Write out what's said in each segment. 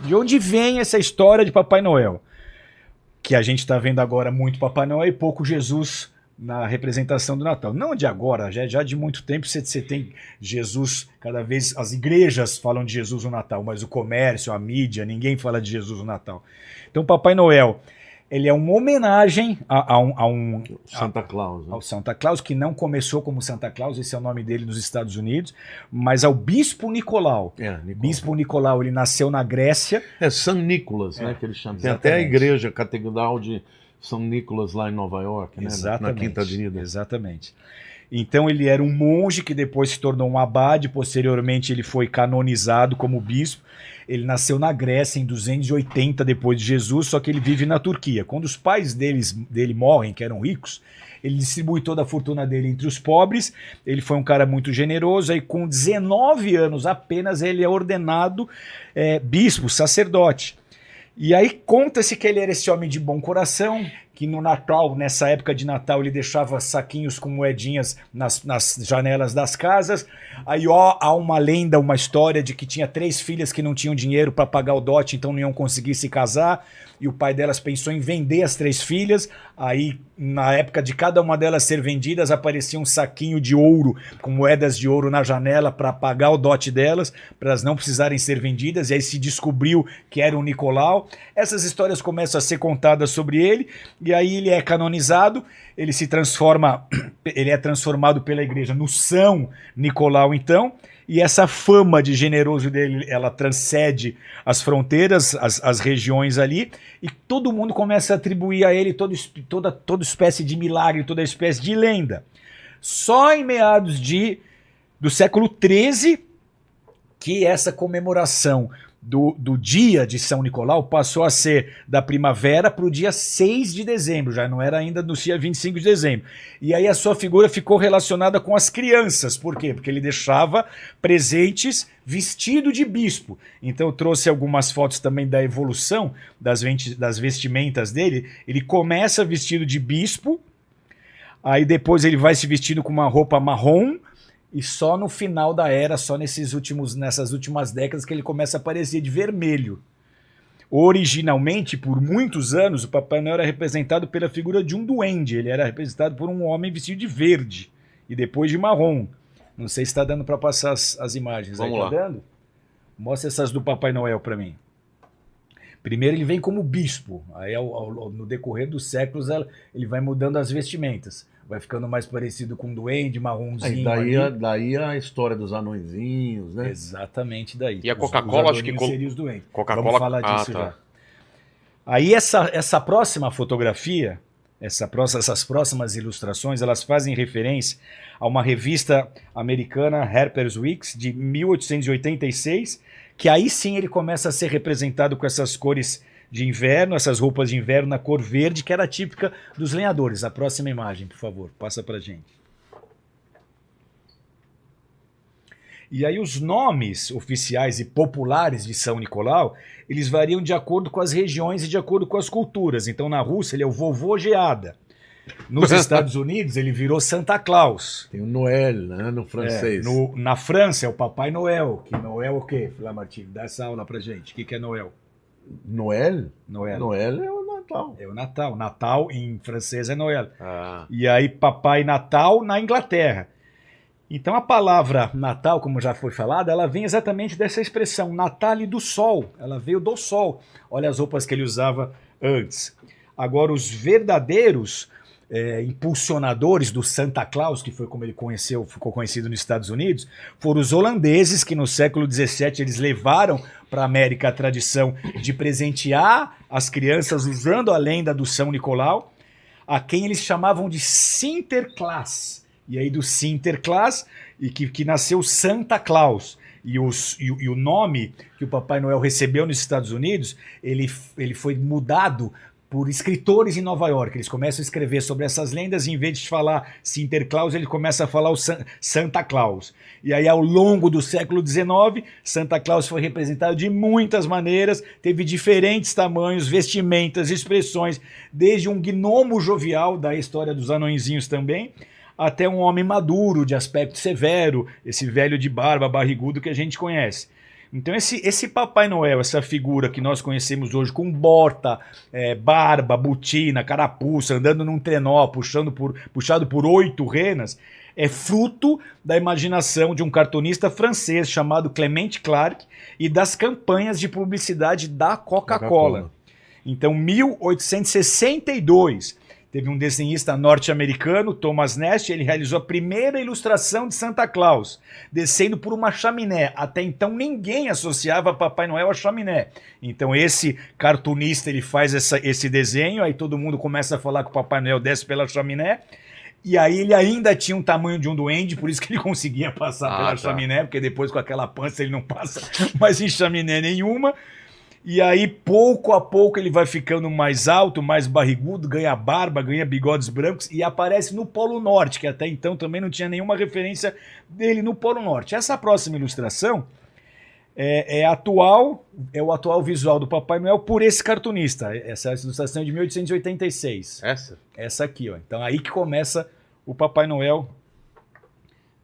De onde vem essa história de Papai Noel? Que a gente está vendo agora muito Papai Noel e pouco Jesus na representação do Natal. Não de agora, já de muito tempo você tem Jesus, cada vez as igrejas falam de Jesus no Natal, mas o comércio, a mídia, ninguém fala de Jesus no Natal. Então Papai Noel, ele é uma homenagem Santa Claus, né? ao Santa Claus, que não começou como Santa Claus, esse é o nome dele nos Estados Unidos, mas ao Bispo Nicolau. Nicolau. Bispo Nicolau, ele nasceu na Grécia. É São Nicolas, né, que ele chama. Tem Exatamente. até a igreja catedral de São Nicolas lá em Nova York, né? Na Quinta Avenida. Exatamente. Então ele era um monge que depois se tornou um abade, posteriormente ele foi canonizado como bispo. Ele nasceu na Grécia em 280 depois de Jesus, só que ele vive na Turquia. Quando os pais dele morrem, que eram ricos, ele distribui toda a fortuna dele entre os pobres. Ele foi um cara muito generoso. Aí com 19 anos apenas ele é ordenado bispo, sacerdote. E aí conta-se que ele era esse homem de bom coração, que no Natal, nessa época de Natal, ele deixava saquinhos com moedinhas nas janelas das casas. Aí há uma lenda, uma história de que tinha 3 filhas que não tinham dinheiro para pagar o dote, então não iam conseguir se casar. E o pai delas pensou em vender as 3 filhas. Aí, na época de cada uma delas ser vendidas, aparecia um saquinho de ouro, com moedas de ouro na janela para pagar o dote delas, para elas não precisarem ser vendidas. E aí se descobriu que era o Nicolau. Essas histórias começam a ser contadas sobre ele, e aí ele é canonizado, ele se transforma, ele é transformado pela igreja no São Nicolau, então. E essa fama de generoso dele, ela transcende as fronteiras, as regiões ali, e todo mundo começa a atribuir a ele toda espécie de milagre, toda espécie de lenda. Só em meados do século XIII que essa comemoração do dia de São Nicolau passou a ser da primavera para o dia 6 de dezembro, já não era ainda no dia 25 de dezembro. E aí a sua figura ficou relacionada com as crianças. Por quê? Porque ele deixava presentes vestido de bispo. Então eu trouxe algumas fotos também da evolução das vestimentas dele. Ele começa vestido de bispo, aí depois ele vai se vestindo com uma roupa marrom, e só no final da era, só nessas últimas décadas, que ele começa a aparecer de vermelho. Originalmente, por muitos anos, o Papai Noel era representado pela figura de um duende. Ele era representado por um homem vestido de verde e depois de marrom. Não sei se está dando para passar as imagens. Vamos aí, lá. tá dando? Mostra essas do Papai Noel para mim. Primeiro ele vem como bispo. Aí no decorrer dos séculos ele vai mudando as vestimentas. Vai ficando mais parecido com um duende, marronzinho. Daí a história dos anõezinhos, né? Exatamente daí. E a Coca-Cola, acho que... Seriam os duendes. Coca-Cola... Vamos falar disso já. Aí essa próxima fotografia, essas próximas ilustrações, elas fazem referência a uma revista americana, Harper's Week, de 1886, que aí sim ele começa a ser representado com essas cores de inverno, essas roupas de inverno na cor verde, que era típica dos lenhadores. A próxima imagem, por favor, passa pra gente. E aí os nomes oficiais e populares de São Nicolau, eles variam de acordo com as regiões e de acordo com as culturas. Então na Rússia ele é o vovô Geada. Nos Estados Unidos ele virou Santa Claus. Tem o Noël, né, no francês. Na França é o Papai Noel. Que Noel é o quê? Flá Martins, dá essa aula pra gente. O que é Noel? Noël? Noel. Noël é o Natal. É o Natal. Natal em francês é Noel. Ah. E aí Papai Natal na Inglaterra. Então a palavra Natal, como já foi falado, ela vem exatamente dessa expressão, Natale do Sol. Ela veio do Sol. Olha as roupas que ele usava antes. Agora os verdadeiros impulsionadores do Santa Claus, que foi como ele ficou conhecido nos Estados Unidos, foram os holandeses, que no século XVII eles levaram para a América a tradição de presentear as crianças usando a lenda do São Nicolau, a quem eles chamavam de Sinterklaas. E aí do Sinterklaas, e que nasceu Santa Claus. E o nome que o Papai Noel recebeu nos Estados Unidos, ele foi mudado por escritores em Nova York. Eles começam a escrever sobre essas lendas e em vez de falar Sinterklaas, ele começa a falar o Santa Claus. E aí ao longo do século XIX, Santa Claus foi representado de muitas maneiras, teve diferentes tamanhos, vestimentas, expressões, desde um gnomo jovial, da história dos anõezinhos também, até um homem maduro, de aspecto severo, esse velho de barba, barrigudo que a gente conhece. Então esse Papai Noel, essa figura que nós conhecemos hoje com bota, barba, botina, carapuça, andando num trenó, puxado por 8 renas, é fruto da imaginação de um cartunista francês chamado Clement Clarke e das campanhas de publicidade da Coca-Cola. Então, 1862, teve um desenhista norte-americano, Thomas Nast, ele realizou a primeira ilustração de Santa Claus, descendo por uma chaminé. Até então ninguém associava Papai Noel a chaminé. Então esse cartunista ele faz esse desenho, aí todo mundo começa a falar que o Papai Noel desce pela chaminé, e aí ele ainda tinha um tamanho de um duende, por isso que ele conseguia passar pela chaminé, porque depois com aquela pança ele não passa mais em chaminé nenhuma. E aí, pouco a pouco, ele vai ficando mais alto, mais barrigudo, ganha barba, ganha bigodes brancos e aparece no Polo Norte, que até então também não tinha nenhuma referência dele no Polo Norte. Essa próxima ilustração é o atual visual do Papai Noel por esse cartunista. Essa ilustração é de 1886. Essa? Essa aqui, ó. Então aí que começa o Papai Noel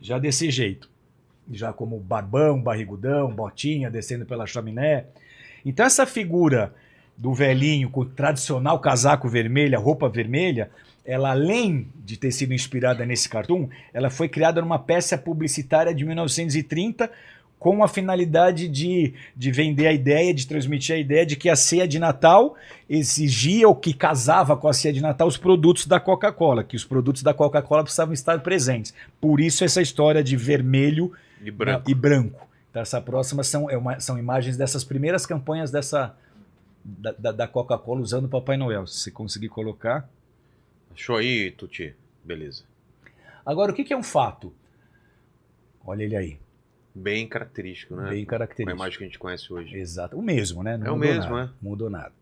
já desse jeito. Já como barbão, barrigudão, botinha, descendo pela chaminé. Então essa figura do velhinho com o tradicional casaco vermelho, roupa vermelha, ela além de ter sido inspirada nesse cartoon, ela foi criada numa peça publicitária de 1930 com a finalidade de vender a ideia, de transmitir a ideia de que a ceia de Natal exigia ou que casava com a ceia de Natal os produtos da Coca-Cola, que os produtos da Coca-Cola precisavam estar presentes. Por isso essa história de vermelho e branco. Então, essa próxima são imagens dessas primeiras campanhas da Coca-Cola usando o Papai Noel. Se você conseguir colocar. Achou aí, Tuti? Beleza. Agora, o que é um fato? Olha ele aí. Bem característico, né? Bem característico. Uma imagem que a gente conhece hoje. Exato. O mesmo, né? Não mudou nada. Não mudou nada.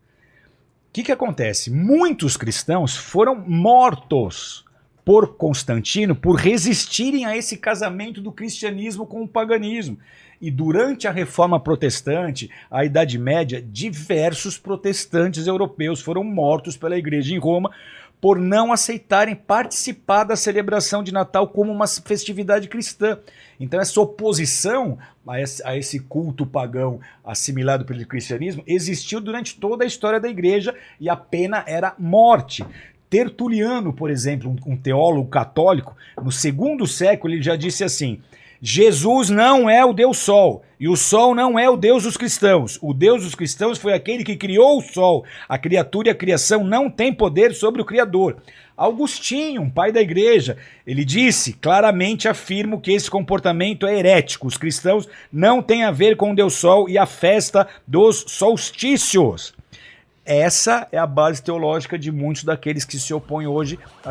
O que acontece? Muitos cristãos foram mortos por Constantino por resistirem a esse casamento do cristianismo com o paganismo. E durante a Reforma Protestante, a Idade Média, diversos protestantes europeus foram mortos pela Igreja em Roma por não aceitarem participar da celebração de Natal como uma festividade cristã. Então essa oposição a esse culto pagão assimilado pelo cristianismo existiu durante toda a história da Igreja e a pena era morte. Tertuliano, por exemplo, um teólogo católico, no 2º século ele já disse assim: Jesus não é o Deus Sol, e o Sol não é o Deus dos cristãos. O Deus dos cristãos foi aquele que criou o Sol. A criatura e a criação não têm poder sobre o Criador. Augustinho, um pai da igreja, ele disse, claramente afirmo que esse comportamento é herético. Os cristãos não têm a ver com o Deus Sol e a festa dos solstícios. Essa é a base teológica de muitos daqueles que se opõem hoje à